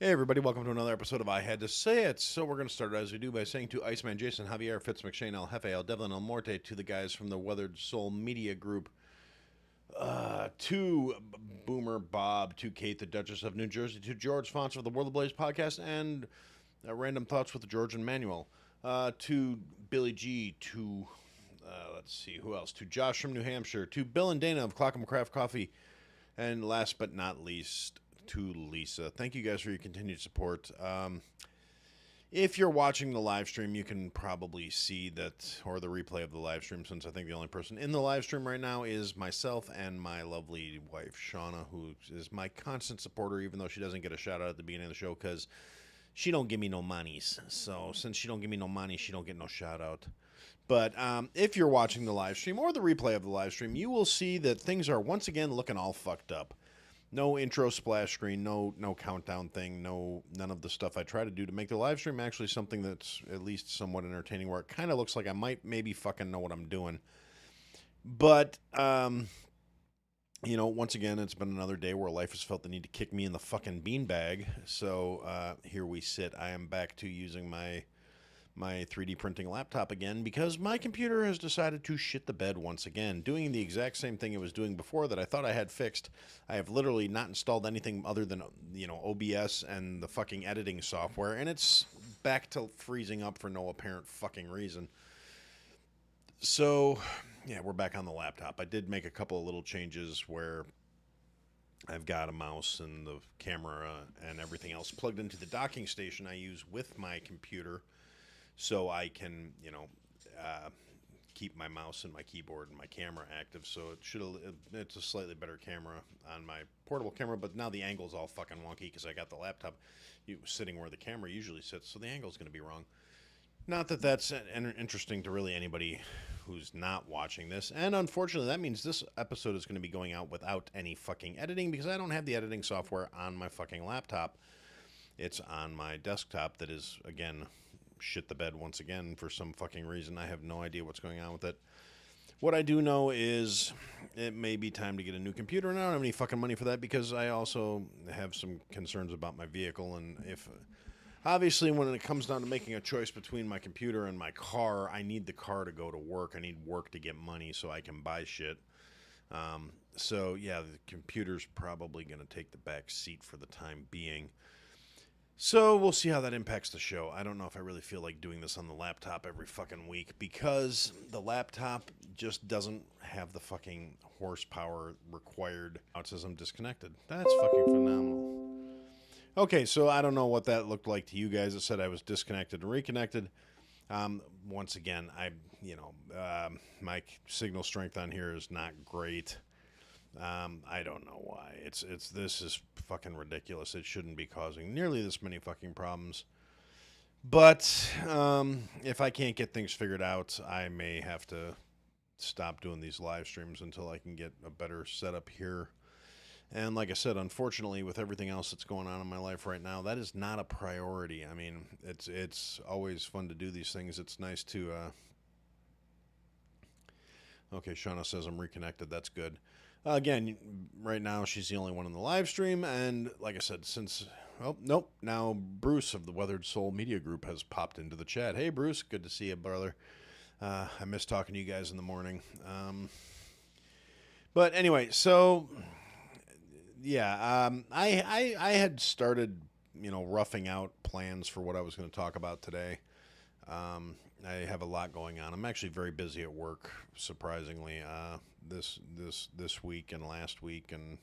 Hey everybody, welcome to another episode of I Had to Say It. So we're going to start as we do by saying to Iceman Jason, Javier, Fitz, McShane, El Jefe, El Devlin, El Morte, to the guys from the Weathered Soul Media Group, to Boomer Bob, to Kate, the Duchess of New Jersey, to George, sponsor of the World of Blaze podcast, and Random Thoughts with George and Manuel, to Billy G, to, let's see, who else, to Josh from New Hampshire, to Bill and Dana of Clockham Craft Coffee, and last but not least, to Lisa. Thank you guys for your continued support. If you're watching the live stream, you can probably see that, or the replay of the live stream, since I think the only person in the live stream right now is myself and my lovely wife, Shauna, who is my constant supporter, even though she doesn't get a shout out at the beginning of the show because she don't give me no monies. So since she don't give me no money, she don't get no shout out. But if you're watching the live stream or the replay of the live stream, you will see that things are once again looking all fucked up. No intro splash screen, no countdown thing, none of the stuff I try to do to make the live stream actually something that's at least somewhat entertaining, where it kind of looks like I might maybe fucking know what I'm doing. But once again, it's been another day where life has felt the need to kick me in the fucking beanbag. So here we sit. I am back to using my 3D printing laptop again because my computer has decided to shit the bed once again, doing the exact same thing it was doing before that I thought I had fixed. I have literally not installed anything other than, OBS and the fucking editing software, and it's back to freezing up for no apparent fucking reason. So, yeah, we're back on the laptop. I did make a couple of little changes where I've got a mouse and the camera and everything else plugged into the docking station I use with my computer, so I can, keep my mouse and my keyboard and my camera active. So it's a slightly better camera on my portable camera, but now the angle's all fucking wonky because I got the laptop sitting where the camera usually sits, so the angle's going to be wrong. Not that that's interesting to really anybody who's not watching this. And unfortunately, that means this episode is going to be going out without any fucking editing because I don't have the editing software on my fucking laptop. It's on my desktop that is, again, shit the bed once again for some fucking reason. I have no idea what's going on with it. What I do know is it may be time to get a new computer, and I don't have any fucking money for that because I also have some concerns about my vehicle. And if obviously when it comes down to making a choice between my computer and my car, I need the car to go to work. I need work to get money so I can buy shit. So yeah, the computer's probably going to take the back seat for the time being. So we'll see how that impacts the show. I don't know if I really feel like doing this on the laptop every fucking week because the laptop just doesn't have the fucking horsepower required. Says I'm disconnected. That's fucking phenomenal. Okay, so I don't know what that looked like to you guys. It said I was disconnected and reconnected. Once again, my signal strength on here is not great. I don't know why. This is fucking ridiculous. It shouldn't be causing nearly this many fucking problems. But if I can't get things figured out, I may have to stop doing these live streams until I can get a better setup here. And like I said, unfortunately, with everything else that's going on in my life right now, that is not a priority. I mean, it's always fun to do these things. It's nice to... Okay, Shauna says I'm reconnected. That's good. Again, right now she's the only one in the live stream, and like I said, now Bruce of the Weathered Soul Media Group has popped into the chat. Hey, Bruce, good to see you, brother. I miss talking to you guys in the morning. But anyway, so yeah, I had started, roughing out plans for what I was going to talk about today. I have a lot going on. I'm actually very busy at work, surprisingly. This week and last week, and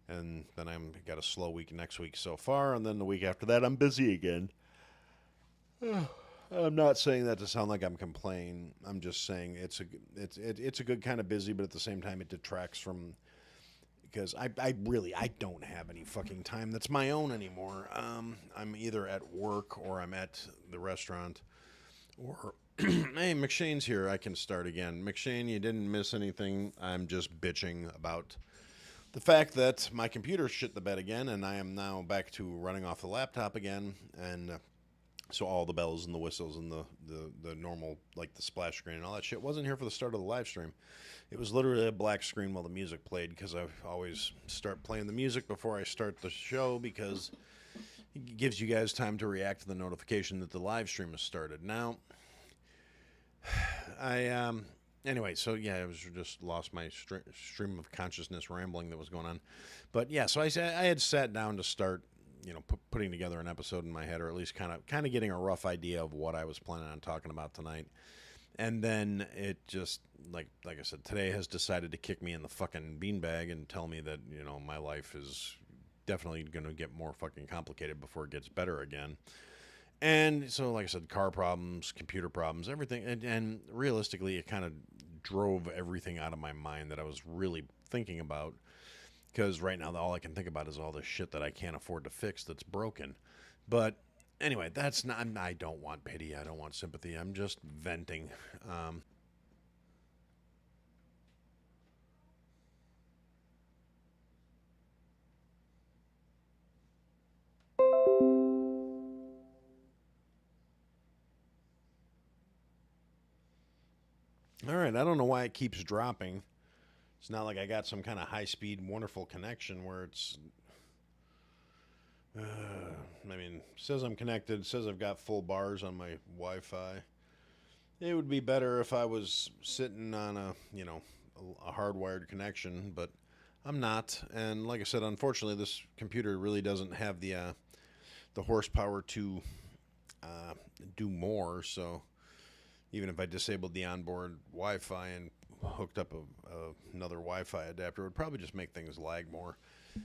then I've got a slow week next week so far, and then the week after that I'm busy again. I'm not saying that to sound like I'm complaining. I'm just saying it's a good kind of busy, but at the same time it detracts from, because I don't have any fucking time that's my own anymore. I'm either at work or I'm at the restaurant, or hey, McShane's here. I can start again. McShane, you didn't miss anything. I'm just bitching about the fact that my computer shit the bed again, and I am now back to running off the laptop again, and so all the bells and the whistles and the normal, like the splash screen and all that shit wasn't here for the start of the live stream. It was literally a black screen while the music played, because I always start playing the music before I start the show, because It gives you guys time to react to the notification that the live stream has started. Now, I anyway, so yeah, I was just lost my stream of consciousness rambling that was going on, but yeah, so I had sat down to start, putting together an episode in my head, or at least kind of getting a rough idea of what I was planning on talking about tonight, and then it just like I said, today has decided to kick me in the fucking beanbag and tell me that my life is definitely going to get more fucking complicated before it gets better again. And so, like I said, car problems, computer problems, everything. And realistically, it kind of drove everything out of my mind that I was really thinking about. Because right now, all I can think about is all the shit that I can't afford to fix that's broken. But anyway, that's not. I don't want pity. I don't want sympathy. I'm just venting. All right, I don't know why it keeps dropping. It's not like I got some kind of high-speed, wonderful connection where it's. I mean, says I'm connected. Says I've got full bars on my Wi-Fi. It would be better if I was sitting on a hardwired connection, but I'm not. And like I said, unfortunately, this computer really doesn't have the horsepower to do more. So even if I disabled the onboard Wi-Fi and hooked up another Wi-Fi adapter, it would probably just make things lag more.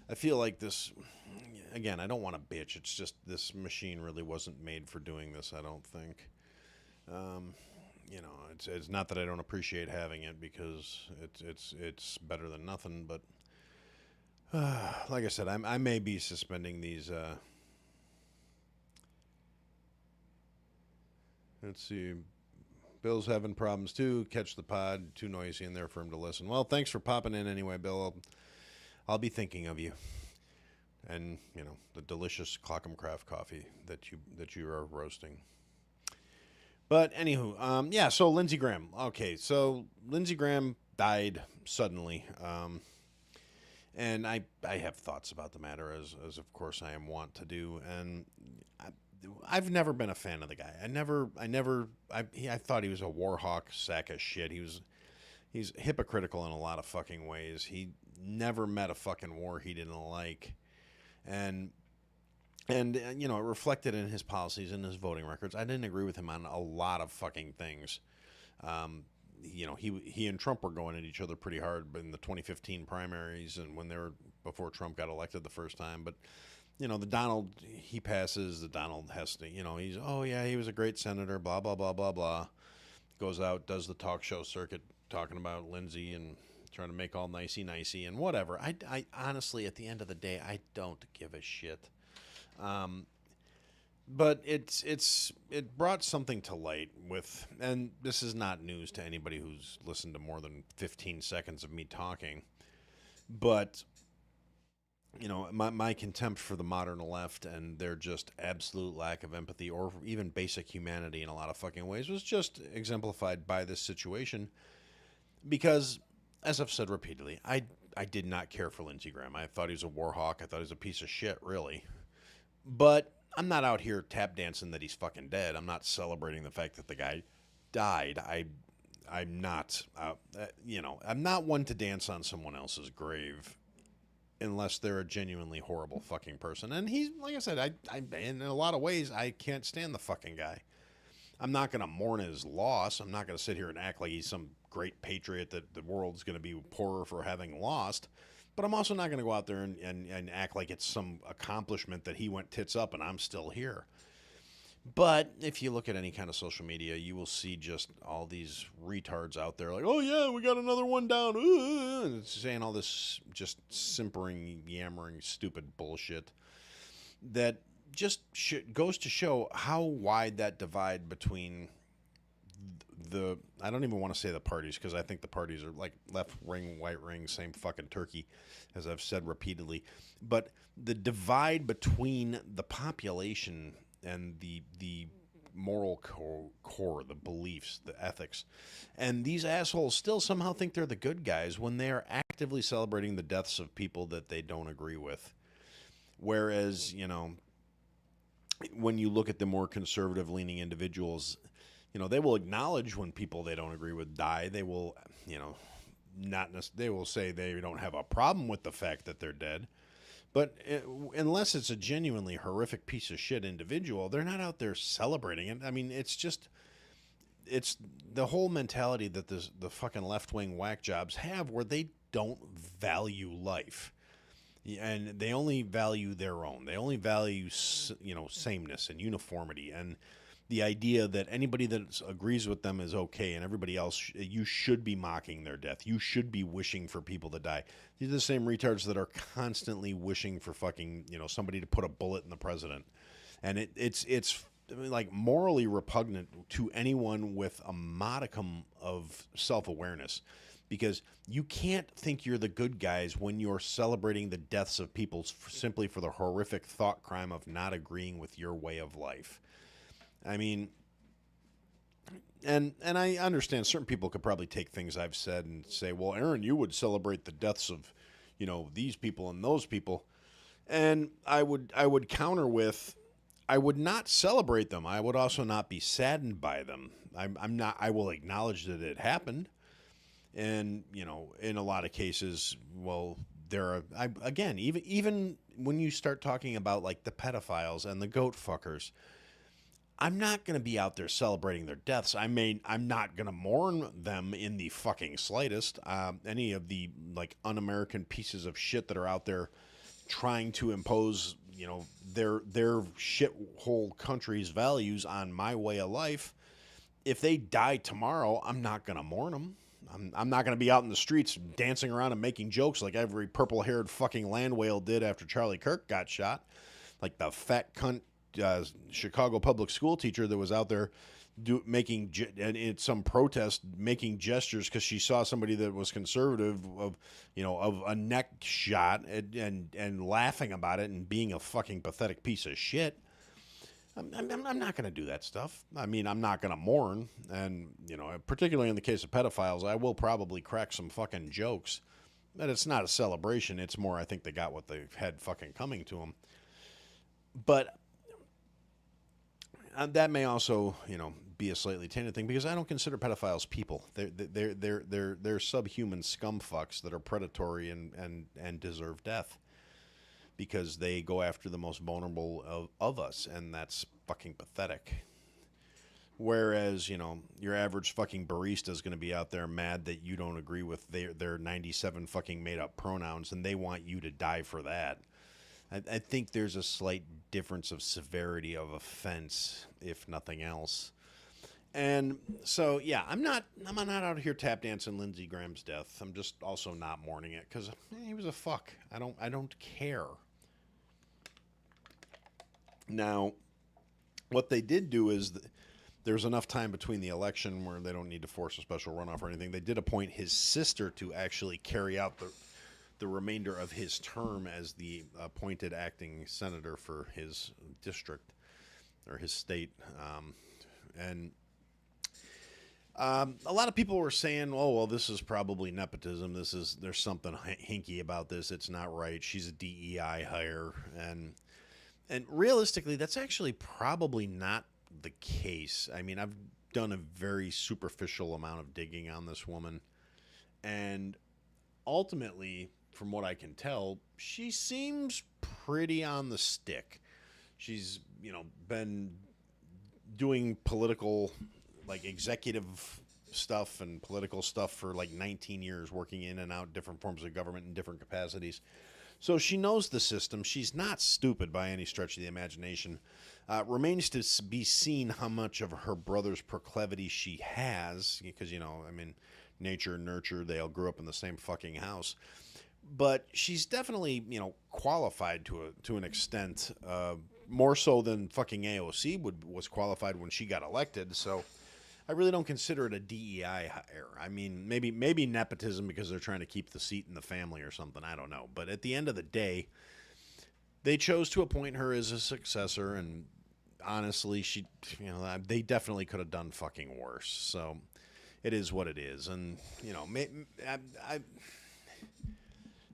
I feel like this, again, I don't want to bitch. It's just this machine really wasn't made for doing this, I don't think. It's not that I don't appreciate having it, because it's better than nothing, but like I said, I may be suspending these. Let's see. Bill's having problems too. Catch the pod. Too noisy in there for him to listen. Well, thanks for popping in anyway, Bill. I'll be thinking of you, and the delicious Clockham Craft coffee that you are roasting. But anywho, yeah. So Lindsey Graham. Okay, so Lindsey Graham died suddenly, and I have thoughts about the matter, as of course I am wont to do, and I've never been a fan of the guy. I thought he was a war hawk sack of shit. He's hypocritical in a lot of fucking ways. He never met a fucking war he didn't like, and it reflected in his policies and his voting records. I didn't agree with him on a lot of fucking things. He and Trump were going at each other pretty hard in the 2015 primaries, and before Trump got elected the first time, but. The Donald, he passes, the Donald has to, he's, oh yeah, he was a great senator, blah, blah, blah, blah, blah. Goes out, does the talk show circuit talking about Lindsey and trying to make all nicey and whatever. I honestly, at the end of the day, I don't give a shit. But it brought something to light and this is not news to anybody who's listened to more than 15 seconds of me talking, but my contempt for the modern left and their just absolute lack of empathy or even basic humanity in a lot of fucking ways was just exemplified by this situation. Because, as I've said repeatedly, I did not care for Lindsey Graham. I thought he was a war hawk. I thought he was a piece of shit, really. But I'm not out here tap dancing that he's fucking dead. I'm not celebrating the fact that the guy died. I'm not, I'm not one to dance on someone else's grave unless they're a genuinely horrible fucking person. And he's, like I said, I in a lot of ways, I can't stand the fucking guy. I'm not going to mourn his loss. I'm not going to sit here and act like he's some great patriot that the world's going to be poorer for having lost. But I'm also not going to go out there and act like it's some accomplishment that he went tits up and I'm still here. But if you look at any kind of social media, you will see just all these retards out there like, oh, yeah, we got another one down. And saying all this just simpering, yammering, stupid bullshit that just goes to show how wide that divide between I don't even want to say the parties, because I think the parties are like left ring, right ring, same fucking turkey, as I've said repeatedly. But the divide between the population and the moral core, the beliefs, the ethics. And these assholes still somehow think they're the good guys when they are actively celebrating the deaths of people that they don't agree with. Whereas, when you look at the more conservative leaning individuals, they will acknowledge when people they don't agree with die. They will, they will say they don't have a problem with the fact that they're dead. But unless it's a genuinely horrific piece of shit individual, they're not out there celebrating it. I mean, it's the whole mentality that the fucking left wing whack jobs have, where they don't value life, and they only value their own. They only value sameness and uniformity, and the idea that anybody that agrees with them is okay, and everybody else, you should be mocking their death. You should be wishing for people to die. These are the same retards that are constantly wishing for fucking somebody to put a bullet in the president, and it's like morally repugnant to anyone with a modicum of self-awareness, because you can't think you're the good guys when you're celebrating the deaths of people simply for the horrific thought crime of not agreeing with your way of life. I mean, and I understand certain people could probably take things I've said and say, well, Aaron, you would celebrate the deaths of, these people and those people. And I would counter with, I would not celebrate them. I would also not be saddened by them. I will acknowledge that it happened. And, in a lot of cases, well, even when you start talking about like the pedophiles and the goat fuckers, I'm not going to be out there celebrating their deaths. I'm not going to mourn them in the fucking slightest. Any of the like un-American pieces of shit that are out there trying to impose, their shithole country's values on my way of life. If they die tomorrow, I'm not going to mourn them. I'm not going to be out in the streets dancing around and making jokes like every purple-haired fucking land whale did after Charlie Kirk got shot. Like the fat cunt Chicago public school teacher that was out there making some protest, making gestures because she saw somebody that was conservative of a neck shot and laughing about it and being a fucking pathetic piece of shit. I'm not going to do that stuff. I mean, I'm not going to mourn, and particularly in the case of pedophiles, I will probably crack some fucking jokes. But it's not a celebration. It's more, I think they got what they had fucking coming to them. But that may also, be a slightly tainted thing, because I don't consider pedophiles people. They're subhuman scumfucks that are predatory and deserve death, because they go after the most vulnerable of us, and that's fucking pathetic. Whereas, your average fucking barista is going to be out there mad that you don't agree with their 97 fucking made up pronouns, and they want you to die for that. I think there's a slight difference of severity of offense, if nothing else. And so, yeah, I'm not out here tap dancing Lindsey Graham's death. I'm just also not mourning it because he was a fuck. I don't care. Now, what they did do is there's enough time between the election where they don't need to force a special runoff or anything. They did appoint his sister to actually carry out the remainder of his term as the appointed acting senator for his district or his state. A lot of people were saying, oh, well, this is probably nepotism. There's something hinky about this. It's not right. She's a DEI hire. And realistically, that's actually probably not the case. I mean, I've done a very superficial amount of digging on this woman. And ultimately, from what I can tell, she seems pretty on the stick. She's, been doing political, like executive stuff and political stuff for like 19 years, working in and out different forms of government in different capacities. So she knows the system. She's not stupid by any stretch of the imagination. Remains to be seen how much of her brother's proclivity she has, because, nature and nurture, they all grew up in the same fucking house. But she's definitely, qualified to an extent, more so than fucking AOC was qualified when she got elected. So I really don't consider it a DEI hire. I mean, maybe nepotism because they're trying to keep the seat in the family or something. I don't know. But at the end of the day, they chose to appoint her as a successor, and honestly, they definitely could have done fucking worse. So it is what it is. And,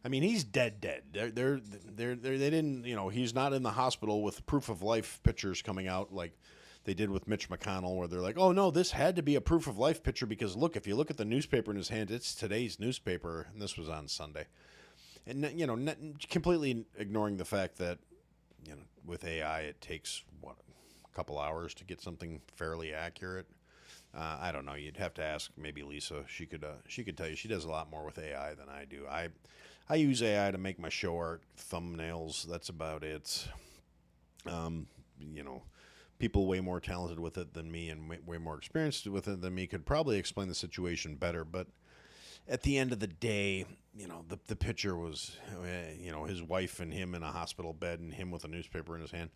I mean, he's dead. They didn't, he's not in the hospital with proof of life pictures coming out like they did with Mitch McConnell, where they're like, oh no, this had to be a proof of life picture because look, if you look at the newspaper in his hand, it's today's newspaper, and this was on Sunday. And, completely ignoring the fact that, with AI, it takes, a couple hours to get something fairly accurate. I don't know. You'd have to ask maybe Lisa. She could tell you. She does a lot more with AI than I do. I use AI to make my show art thumbnails. That's about it. People way more talented with it than me and way more experienced with it than me could probably explain the situation better. But at the end of the day, the picture was, his wife and him in a hospital bed and him with a newspaper in his hand.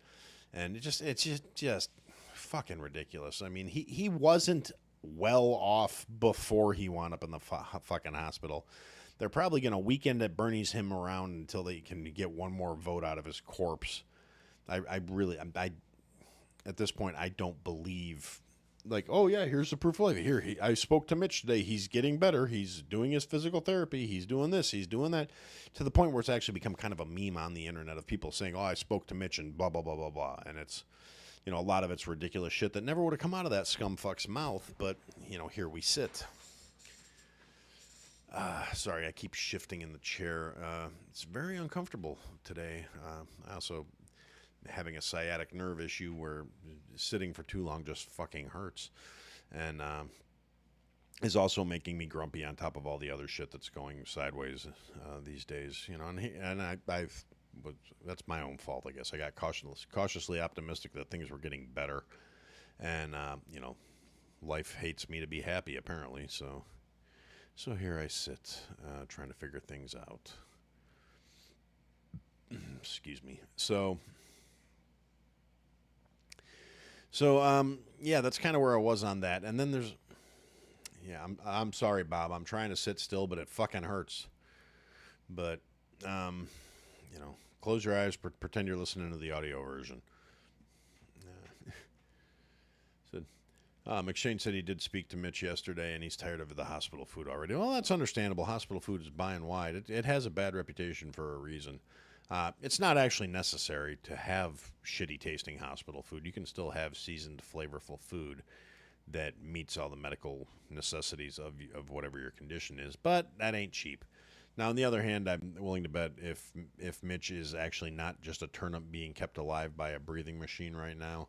And it's just fucking ridiculous. I mean, he wasn't well off before he wound up in the fucking hospital. They're probably going to weekend at Bernie's him around until they can get one more vote out of his corpse. I at this point, I don't believe, like, oh yeah, here's the proof of life. Here, I spoke to Mitch today. He's getting better. He's doing his physical therapy. He's doing this. He's doing that, to the point where it's actually become kind of a meme on the internet of people saying, oh, I spoke to Mitch and blah, blah, blah, blah, blah. And it's, a lot of it's ridiculous shit that never would have come out of that scumfuck's mouth. But, here we sit. Sorry, I keep shifting in the chair. It's very uncomfortable today. I also having a sciatic nerve issue where sitting for too long just fucking hurts, and is also making me grumpy on top of all the other shit that's going sideways these days. That's my own fault, I guess. I got cautiously optimistic that things were getting better, and life hates me to be happy apparently. So here I sit, trying to figure things out. Excuse me. So yeah, that's kind of where I was on that. And then there's, I'm sorry, Bob. I'm trying to sit still, but it fucking hurts. But, close your eyes, pretend you're listening to the audio version. McShane said he did speak to Mitch yesterday, and he's tired of the hospital food already. Well, that's understandable. Hospital food is by and wide. It has a bad reputation for a reason. It's not actually necessary to have shitty tasting hospital food. You can still have seasoned, flavorful food that meets all the medical necessities of whatever your condition is, but that ain't cheap. Now, on the other hand, I'm willing to bet if Mitch is actually not just a turnip being kept alive by a breathing machine right now,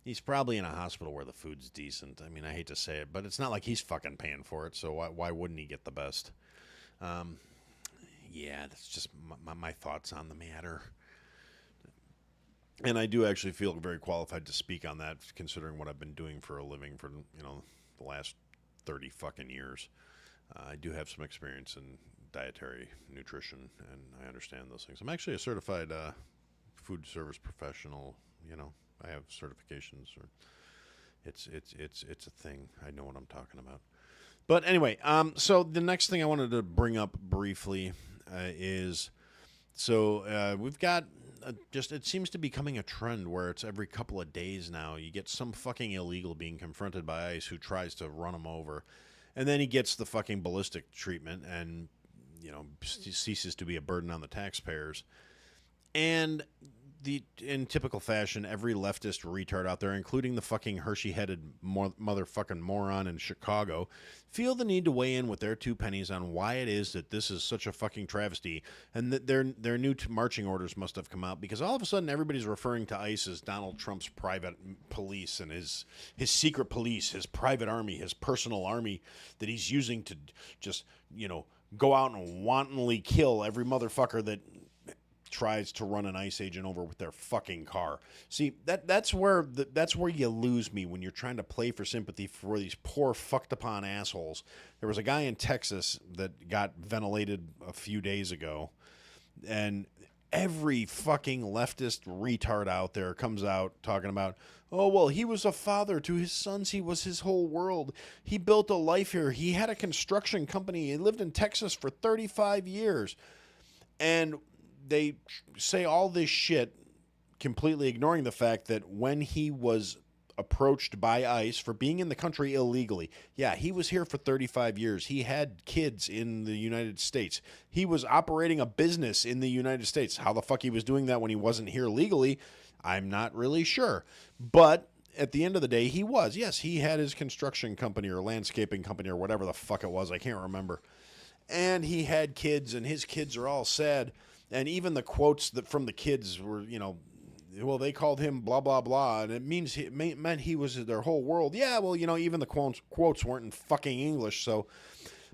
he's probably in a hospital where the food's decent. I mean, I hate to say it, but it's not like he's fucking paying for it, so why wouldn't he get the best? Yeah, that's just my thoughts on the matter. And I do actually feel very qualified to speak on that, considering what I've been doing for a living for, the last 30 fucking years. I do have some experience in dietary nutrition, and I understand those things. I'm actually a certified food service professional. I have certifications. It's a thing. I know what I'm talking about. But anyway, so the next thing I wanted to bring up briefly is, we've got it seems to be becoming a trend where it's every couple of days now you get some fucking illegal being confronted by ICE who tries to run him over, and then he gets the fucking ballistic treatment and ceases to be a burden on the taxpayers. And in typical fashion, every leftist retard out there, including the fucking Hershey-headed motherfucking moron in Chicago, feel the need to weigh in with their 2 pennies on why it is that this is such a fucking travesty, and that their new marching orders must have come out because all of a sudden everybody's referring to ICE as Donald Trump's private police and his secret police, his private army, his personal army that he's using to just, go out and wantonly kill every motherfucker that tries to run an ICE agent over with their fucking car. See, that's where you lose me when you're trying to play for sympathy for these poor fucked upon assholes. There was a guy in Texas that got ventilated a few days ago, and every fucking leftist retard out there comes out talking about, oh, well, he was a father to his sons. He was his whole world. He built a life here. He had a construction company. He lived in Texas for 35 years. And they say all this shit, completely ignoring the fact that when he was approached by ICE for being in the country illegally. Yeah, he was here for 35 years. He had kids in the United States. He was operating a business in the United States. How the fuck he was doing that when he wasn't here legally, I'm not really sure. But at the end of the day, he was. Yes, he had his construction company or landscaping company or whatever the fuck it was. I can't remember. And he had kids, and his kids are all sad. And even the quotes that from the kids were, well, they called him blah, blah, blah, and it meant he was their whole world. Yeah, well, even the quotes weren't in fucking English, so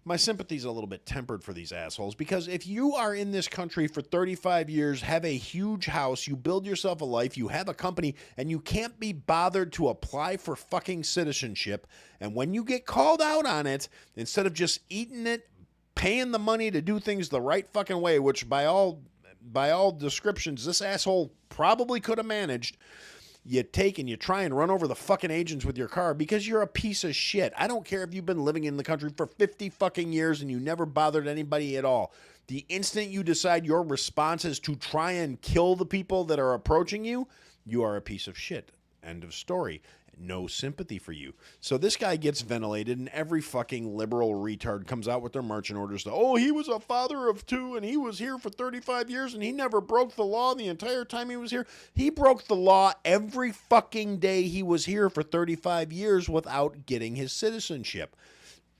my sympathy's a little bit tempered for these assholes, because if you are in this country for 35 years, have a huge house, you build yourself a life, you have a company, and you can't be bothered to apply for fucking citizenship, and when you get called out on it, instead of just eating it, paying the money to do things the right fucking way, which by all descriptions, this asshole probably could have managed, you take and you try and run over the fucking agents with your car because you're a piece of shit. I don't care if you've been living in the country for 50 fucking years and you never bothered anybody at all. The instant you decide your response is to try and kill the people that are approaching you, you are a piece of shit. End of story. No sympathy for you. So this guy gets ventilated, and every fucking liberal retard comes out with their marching orders to, oh, he was a father of two, and he was here for 35 years, and he never broke the law the entire time he was here. He broke the law every fucking day he was here for 35 years without getting his citizenship.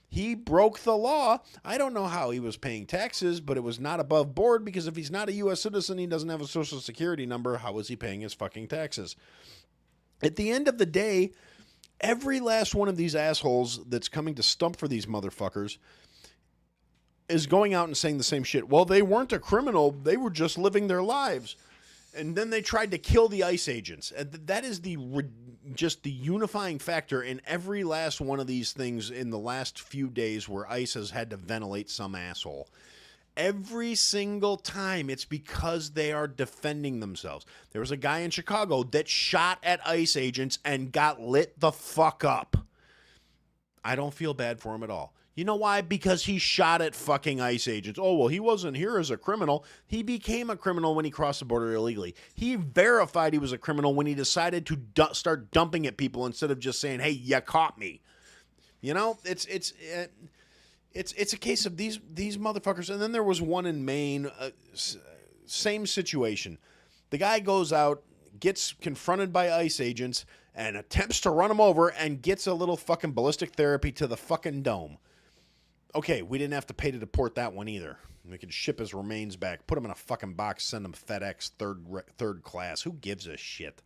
He broke the law. I don't know how he was paying taxes, but it was not above board, because if he's not a U.S. citizen, he doesn't have a social security number, how is he paying his fucking taxes? At the end of the day, every last one of these assholes that's coming to stump for these motherfuckers is going out and saying the same shit. Well, they weren't a criminal. They were just living their lives. And then they tried to kill the ICE agents. And that is just the unifying factor in every last one of these things in the last few days where ICE has had to ventilate some asshole. Every single time, it's because they are defending themselves. There was a guy in Chicago that shot at ICE agents and got lit the fuck up. I don't feel bad for him at all. You know why? Because he shot at fucking ICE agents. Oh, well, he wasn't here as a criminal. He became a criminal when he crossed the border illegally. He verified he was a criminal when he decided to start dumping at people instead of just saying, hey, you caught me. It's a case of these motherfuckers. And then there was one in Maine, same situation. The guy goes out, gets confronted by ICE agents, and attempts to run him over and gets a little fucking ballistic therapy to the fucking dome. Okay, we didn't have to pay to deport that one either. We could ship his remains back, put him in a fucking box, send him FedEx third class. Who gives a shit?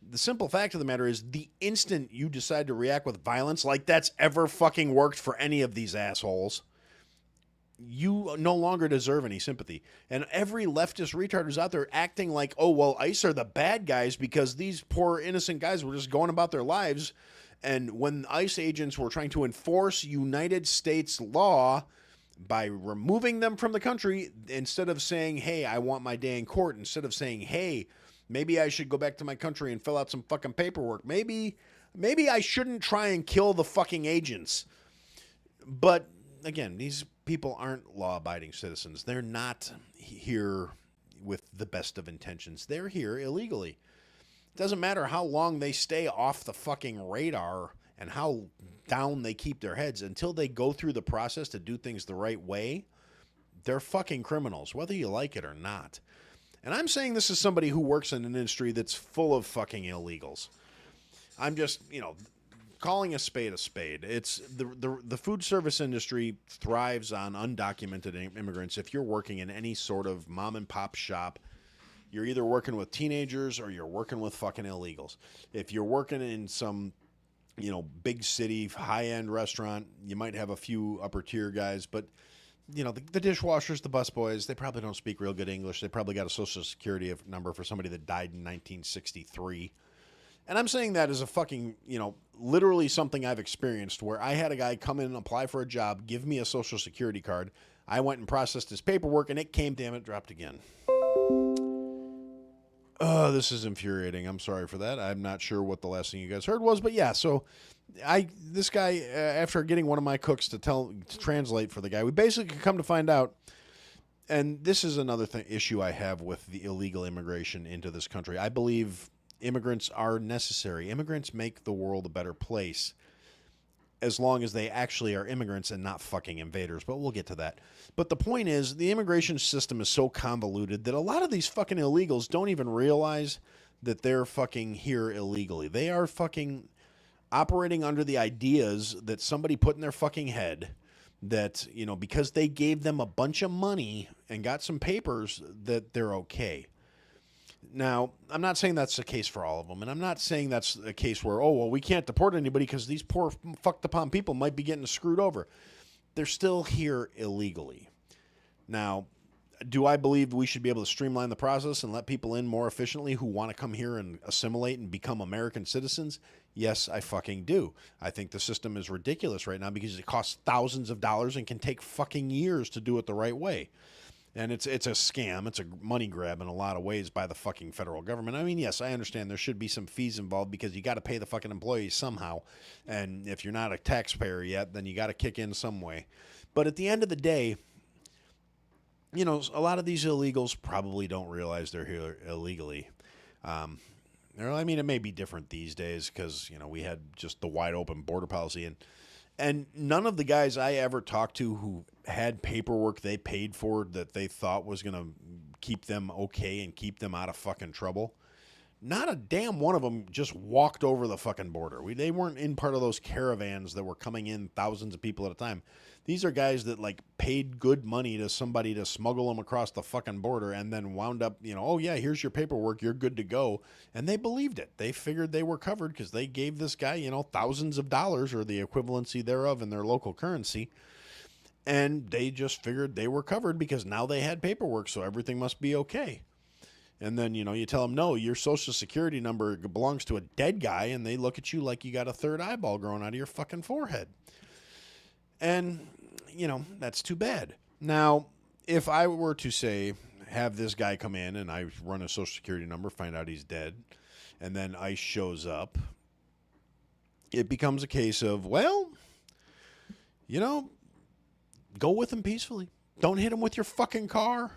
The simple fact of the matter is, the instant you decide to react with violence, like that's ever fucking worked for any of these assholes, you no longer deserve any sympathy. And every leftist retard who's out there acting like, oh, well, ICE are the bad guys because these poor innocent guys were just going about their lives. And when ICE agents were trying to enforce United States law by removing them from the country, instead of saying, hey, I want my day in court, instead of saying, hey, maybe I should go back to my country and fill out some fucking paperwork. Maybe I shouldn't try and kill the fucking agents. But again, these people aren't law-abiding citizens. They're not here with the best of intentions. They're here illegally. It doesn't matter how long they stay off the fucking radar and how down they keep their heads until they go through the process to do things the right way. They're fucking criminals, whether you like it or not. And I'm saying this as somebody who works in an industry that's full of fucking illegals. I'm just, calling a spade a spade. It's the food service industry thrives on undocumented immigrants. If you're working in any sort of mom and pop shop, you're either working with teenagers or you're working with fucking illegals. If you're working in some, big city, high-end restaurant, you might have a few upper tier guys, but the dishwashers, the busboys, they probably don't speak real good English. They probably got a social security number for somebody that died in 1963. And I'm saying that as a fucking, literally something I've experienced, where I had a guy come in and apply for a job, give me a social security card. I went and processed his paperwork, and it came, damn it, dropped again. Oh, this is infuriating. I'm sorry for that. I'm not sure what the last thing you guys heard was, but yeah, so this guy, after getting one of my cooks to translate for the guy, we basically come to find out, and this is another issue I have with the illegal immigration into this country. I believe immigrants are necessary. Immigrants make the world a better place as long as they actually are immigrants and not fucking invaders. But we'll get to that. But the point is, the immigration system is so convoluted that a lot of these fucking illegals don't even realize that they're fucking here illegally. They are fucking operating under the ideas that somebody put in their fucking head that, you know, because they gave them a bunch of money and got some papers, that they're okay. Now, I'm not saying that's the case for all of them, and I'm not saying that's a case where, oh, well, we can't deport anybody because these poor fucked upon people might be getting screwed over. They're still here illegally. Now, do I believe we should be able to streamline the process and let people in more efficiently who want to come here and assimilate and become American citizens? Yes, I fucking do. I think the system is ridiculous right now because it costs thousands of dollars and can take fucking years to do it the right way. And it's a scam. It's a money grab in a lot of ways by the fucking federal government. I mean, yes, I understand there should be some fees involved because you got to pay the fucking employees somehow. And if you're not a taxpayer yet, then you got to kick in some way. But at the end of the day, you know, a lot of these illegals probably don't realize they're here illegally. I mean, it may be different these days because, you know, we had just the wide open border policy. And none of the guys I ever talked to who had paperwork they paid for that they thought was going to keep them okay and keep them out of fucking trouble, not a damn one of them just walked over the fucking border. They weren't in part of those caravans that were coming in thousands of people at a time. These are guys that like paid good money to somebody to smuggle them across the fucking border and then wound up, you know, oh yeah, here's your paperwork, you're good to go. And they believed it. They figured they were covered because they gave this guy, you know, thousands of dollars or the equivalency thereof in their local currency. And they just figured they were covered because now they had paperwork, so everything must be okay. And then, you know, you tell them, no, your social security number belongs to a dead guy, and they look at you like you got a third eyeball growing out of your fucking forehead. And, you know, that's too bad. Now, if I were to say, have this guy come in and I run a social security number, find out he's dead, and then ICE shows up, it becomes a case of, well, you know, go with him peacefully. Don't hit him with your fucking car.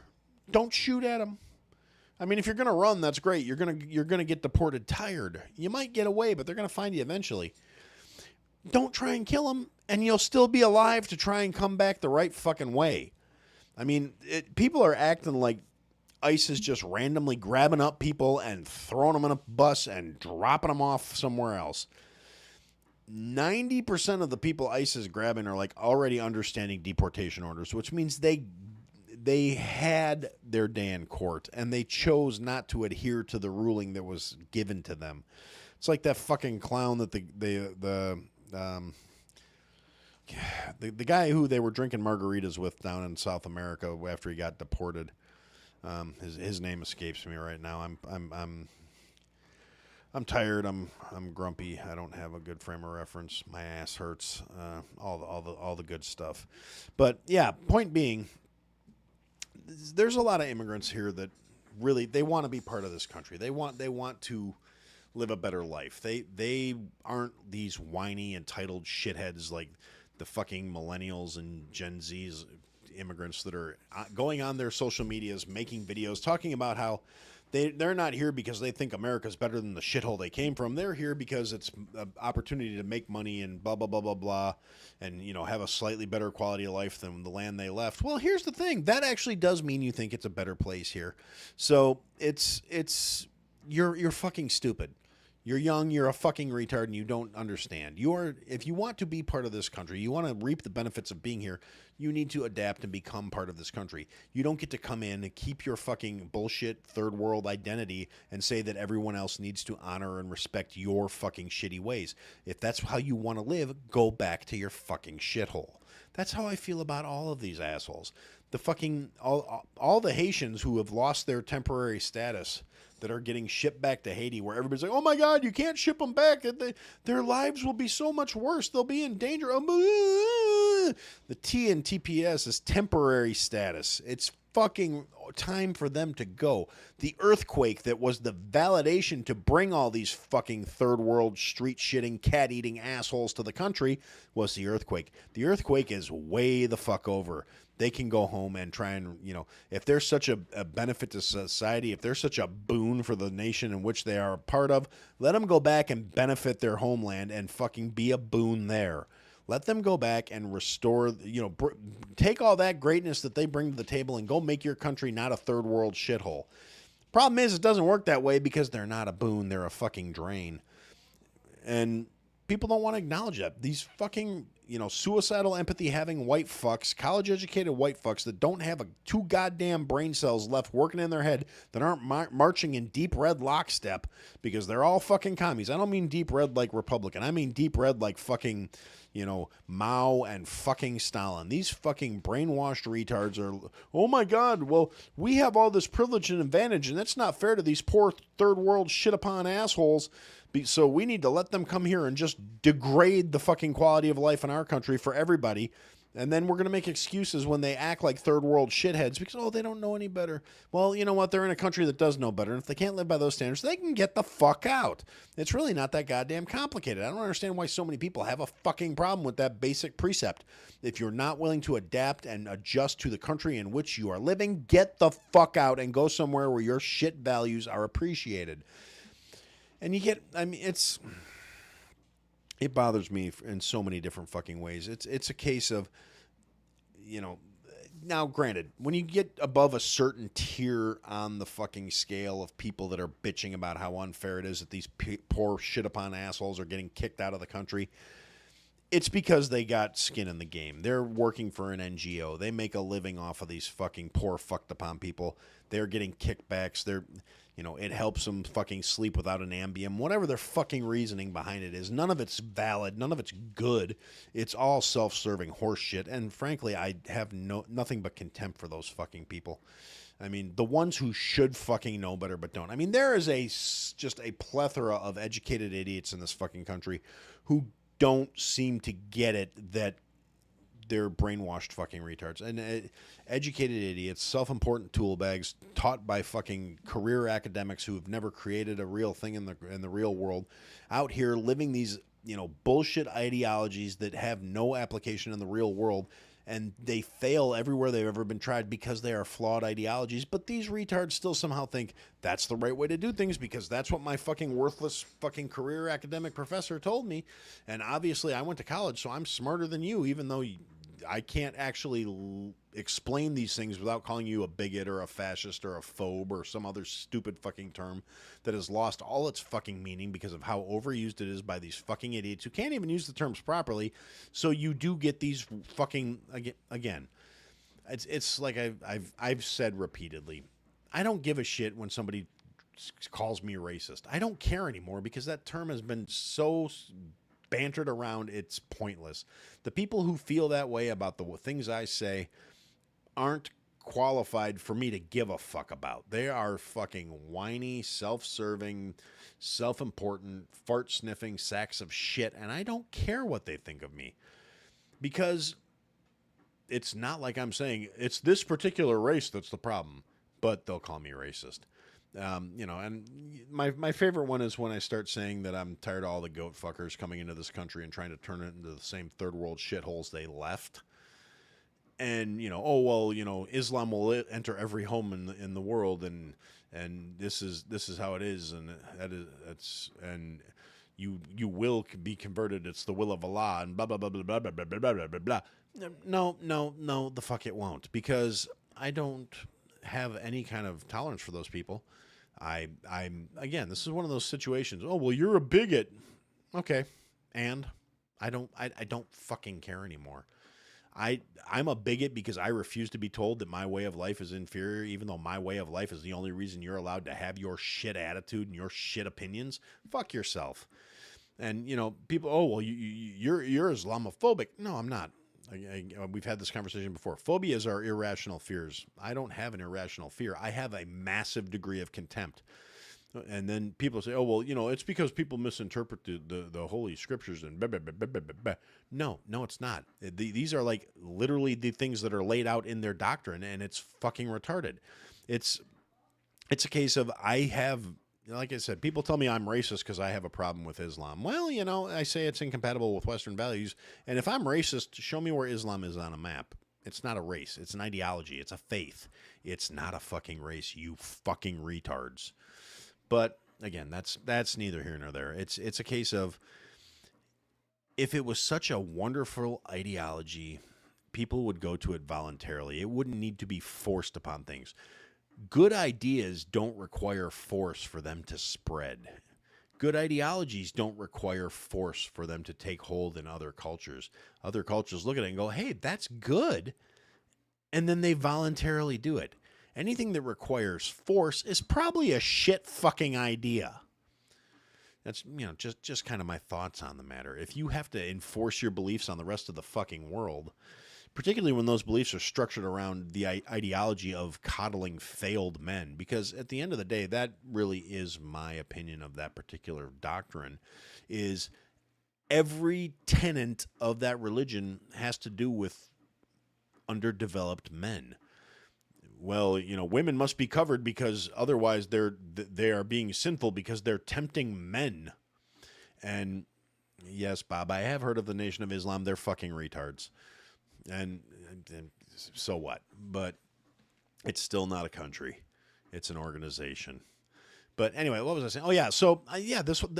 Don't shoot at him. I mean, if you're going to run, that's great. You're going to get deported tired. You might get away, but they're going to find you eventually. Don't try and kill him, and you'll still be alive to try and come back the right fucking way. I mean, people are acting like ICE is just randomly grabbing up people and throwing them in a bus and dropping them off somewhere else. 90% of the people ICE is grabbing are like already understanding deportation orders, which means they had their day in court and they chose not to adhere to the ruling that was given to them. It's like that fucking clown that the guy who they were drinking margaritas with down in South America after he got deported. His name escapes me right now. I'm tired. I'm grumpy. I don't have a good frame of reference. My ass hurts. All the good stuff. But yeah, point being, there's a lot of immigrants here that really they want to be part of this country. They want to live a better life. They aren't these whiny entitled shitheads like the fucking millennials and Gen Z's immigrants that are going on their social medias, making videos, talking about how they're not here because they think America's better than the shithole they came from. They're here because it's an opportunity to make money and blah, blah, blah, blah, blah, and, you know, have a slightly better quality of life than the land they left. Well, here's the thing. That actually does mean you think it's a better place here. So you're fucking stupid. You're young, you're a fucking retard, and you don't understand. If you want to be part of this country, you want to reap the benefits of being here, you need to adapt and become part of this country. You don't get to come in and keep your fucking bullshit third world identity and say that everyone else needs to honor and respect your fucking shitty ways. If that's how you want to live, go back to your fucking shithole. That's how I feel about all of these assholes. The fucking all the Haitians who have lost their temporary status that are getting shipped back to Haiti, where everybody's like, oh my God, you can't ship them back. Their lives will be so much worse. They'll be in danger. The T in TPS is temporary status. It's fucking time for them to go. The earthquake that was the validation to bring all these fucking third world street shitting, cat eating assholes to the country was the earthquake. The earthquake is way the fuck over. They can go home and try and, if they're such a benefit to society, if they're such a boon for the nation in which they are a part of, let them go back and benefit their homeland and fucking be a boon there. Let them go back and restore, take all that greatness that they bring to the table and go make your country not a third world shithole. Problem is, it doesn't work that way because they're not a boon. They're a fucking drain. And people don't want to acknowledge that. These fucking, suicidal empathy having white fucks, college educated white fucks that don't have two goddamn brain cells left working in their head, that aren't marching in deep red lockstep because they're all fucking commies. I don't mean deep red like Republican. I mean deep red like fucking, Mao and fucking Stalin. These fucking brainwashed retards are, oh my God, well, we have all this privilege and advantage, and that's not fair to these poor third world shit upon assholes. So we need to let them come here and just degrade the fucking quality of life in our country for everybody. And then we're going to make excuses when they act like third world shitheads because, they don't know any better. Well, you know what? They're in a country that does know better. And if they can't live by those standards, they can get the fuck out. It's really not that goddamn complicated. I don't understand why so many people have a fucking problem with that basic precept. If you're not willing to adapt and adjust to the country in which you are living, get the fuck out and go somewhere where your shit values are appreciated. And it bothers me in so many different fucking ways. It's a case of, now granted, when you get above a certain tier on the fucking scale of people that are bitching about how unfair it is that these poor shit upon assholes are getting kicked out of the country, it's because they got skin in the game. They're working for an NGO. They make a living off of these fucking poor fucked upon people. They're getting kickbacks. It helps them fucking sleep without an Ambien. Whatever their fucking reasoning behind it is, none of it's valid. None of it's good. It's all self-serving horse shit. And frankly, I have nothing but contempt for those fucking people. I mean, the ones who should fucking know better but don't. I mean, there is just a plethora of educated idiots in this fucking country who don't seem to get it that they're brainwashed fucking retards. And educated idiots, self-important tool bags taught by fucking career academics who have never created a real thing in the real world, out here living these, bullshit ideologies that have no application in the real world. And they fail everywhere they've ever been tried because they are flawed ideologies. But these retards still somehow think that's the right way to do things because that's what my fucking worthless fucking career academic professor told me. And obviously I went to college, so I'm smarter than you, even though I can't actually explain these things without calling you a bigot or a fascist or a phobe or some other stupid fucking term that has lost all its fucking meaning because of how overused it is by these fucking idiots who can't even use the terms properly. So you do get these fucking, again, it's like I've said repeatedly, I don't give a shit when somebody calls me racist. I don't care anymore because that term has been so bantered around, it's pointless. The people who feel that way about the things I say aren't qualified for me to give a fuck about. They are fucking whiny, self-serving, self-important, fart-sniffing sacks of shit, and I don't care what they think of me. Because it's not like I'm saying it's this particular race that's the problem, but they'll call me racist. And my favorite one is when I start saying that I'm tired of all the goat fuckers coming into this country and trying to turn it into the same third world shitholes they left. And, Islam will enter every home in the world and this is how it is. And you will be converted. It's the will of Allah and blah, blah, blah, blah, blah, blah, blah, blah, blah, blah, blah. No, the fuck it won't, because I don't have any kind of tolerance for those people. I'm again, this is one of those situations. Oh, well, you're a bigot. Okay. And I don't fucking care anymore. I'm a bigot because I refuse to be told that my way of life is inferior, even though my way of life is the only reason you're allowed to have your shit attitude and your shit opinions. Fuck yourself. And, people, oh, well, you're Islamophobic. No, I'm not. We've had this conversation before. Phobias are irrational fears. I don't have an irrational fear. I have a massive degree of contempt. And then people say, oh, well, it's because people misinterpret the Holy Scriptures and blah, blah, blah, blah, blah, blah. No, it's not. These are like literally the things that are laid out in their doctrine, and it's fucking retarded. It's a case of like I said, people tell me I'm racist because I have a problem with Islam. Well, I say it's incompatible with Western values. And if I'm racist, show me where Islam is on a map. It's not a race. It's an ideology. It's a faith. It's not a fucking race, you fucking retards. But again, that's neither here nor there. It's a case of, if it was such a wonderful ideology, people would go to it voluntarily. It wouldn't need to be forced upon things. Good ideas don't require force for them to spread. Good ideologies don't require force for them to take hold in other cultures. Other cultures look at it and go, hey, that's good. And then they voluntarily do it. Anything that requires force is probably a shit fucking idea. That's, just kind of my thoughts on the matter. If you have to enforce your beliefs on the rest of the fucking world, particularly when those beliefs are structured around the ideology of coddling failed men, because at the end of the day, that really is my opinion of that particular doctrine, is every tenet of that religion has to do with underdeveloped men. Well, women must be covered because otherwise they are being sinful because they're tempting men. And yes, Bob, I have heard of the Nation of Islam. They're fucking retards. And so what? But it's still not a country. It's an organization. But anyway, what was I saying? Oh, yeah. So,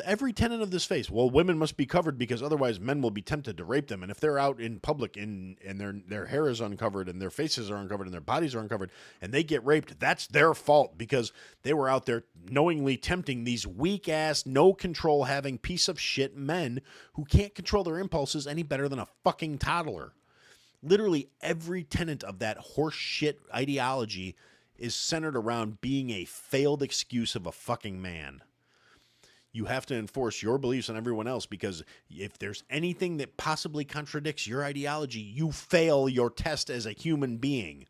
every tenet of this faith. Well, women must be covered because otherwise men will be tempted to rape them. And if they're out in public and their hair is uncovered and their faces are uncovered and their bodies are uncovered and they get raped, that's their fault because they were out there knowingly tempting these weak-ass, no-control-having piece of shit men who can't control their impulses any better than a fucking toddler. Literally every tenet of that horse shit ideology is centered around being a failed excuse of a fucking man. You have to enforce your beliefs on everyone else because if there's anything that possibly contradicts your ideology, you fail your test as a human being.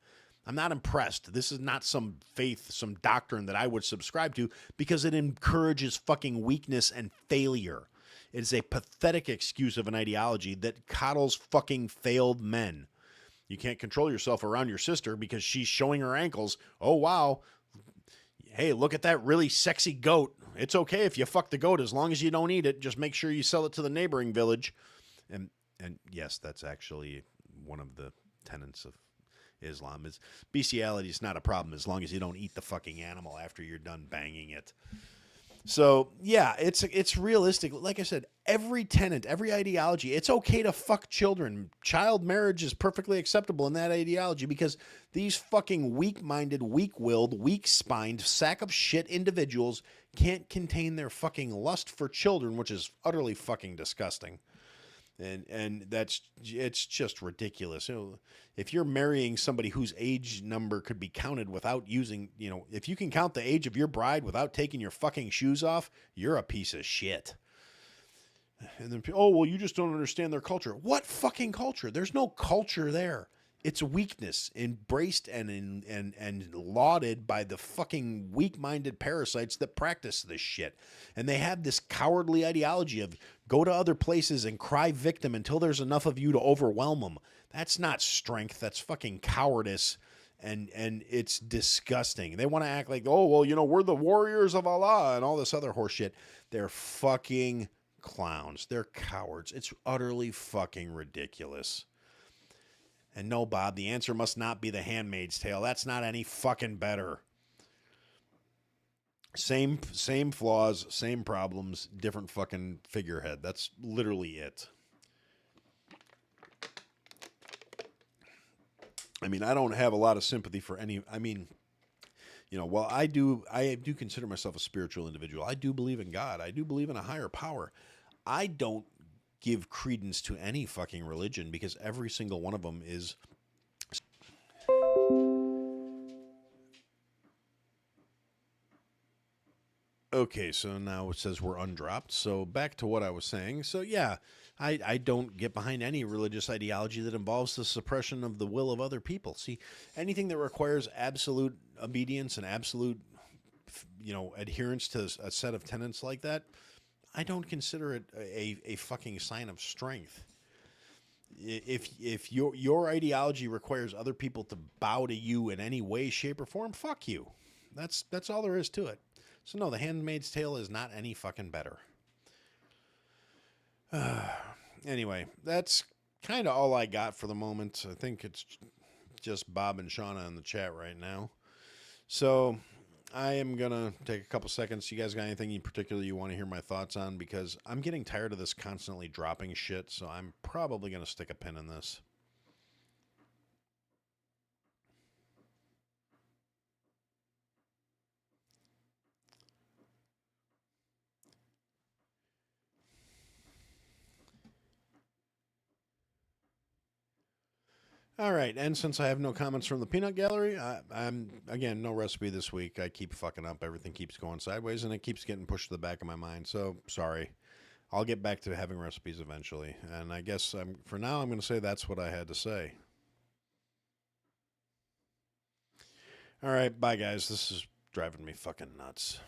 I'm not impressed. This is not some faith, some doctrine that I would subscribe to because it encourages fucking weakness and failure. It is a pathetic excuse of an ideology that coddles fucking failed men. You can't control yourself around your sister because she's showing her ankles. Oh, wow. Hey, look at that really sexy goat. It's okay if you fuck the goat as long as you don't eat it. Just make sure you sell it to the neighboring village. And yes, that's actually one of the tenets of Islam is bestiality is not a problem as long as you don't eat the fucking animal after you're done banging it. So, yeah, it's realistic. Like I said, every tenet, every ideology, it's okay to fuck children. Child marriage is perfectly acceptable in that ideology because these fucking weak-minded, weak-willed, weak-spined, sack of shit individuals can't contain their fucking lust for children, which is utterly fucking disgusting. And it's just ridiculous. If you're marrying somebody whose age number could be counted without using, if you can count the age of your bride without taking your fucking shoes off, you're a piece of shit. And then, oh, well, you just don't understand their culture. What fucking culture? There's no culture there. It's weakness embraced and lauded by the fucking weak-minded parasites that practice this shit. And they have this cowardly ideology of go to other places and cry victim until there's enough of you to overwhelm them. That's not strength. That's fucking cowardice. And it's disgusting. They want to act like, oh, well, we're the warriors of Allah and all this other horse shit. They're fucking clowns. They're cowards. It's utterly fucking ridiculous. And no, Bob, the answer must not be The Handmaid's Tale. That's not any fucking better. Same flaws, same problems, different fucking figurehead. That's literally it. I mean, I don't have a lot of sympathy for any. I mean, while I do consider myself a spiritual individual. I do believe in God. I do believe in a higher power. I don't give credence to any fucking religion because every single one of them is okay. So now it says we're undropped. So back to what I was saying. So yeah, I don't get behind any religious ideology that involves the suppression of the will of other people. See, anything that requires absolute obedience and absolute adherence to a set of tenets like that, I don't consider it a fucking sign of strength. If your ideology requires other people to bow to you in any way, shape, or form, fuck you. That's all there is to it. So no, The Handmaid's Tale is not any fucking better. Anyway, that's kind of all I got for the moment. I think it's just Bob and Shauna in the chat right now. So I am going to take a couple seconds. You guys got anything in particular you want to hear my thoughts on? Because I'm getting tired of this constantly dropping shit, so I'm probably going to stick a pin in this. All right, and since I have no comments from the peanut gallery, I'm again no recipe this week. I keep fucking up. Everything keeps going sideways, and it keeps getting pushed to the back of my mind. So sorry. I'll get back to having recipes eventually. And I guess for now I'm going to say that's what I had to say. All right, bye guys. This is driving me fucking nuts.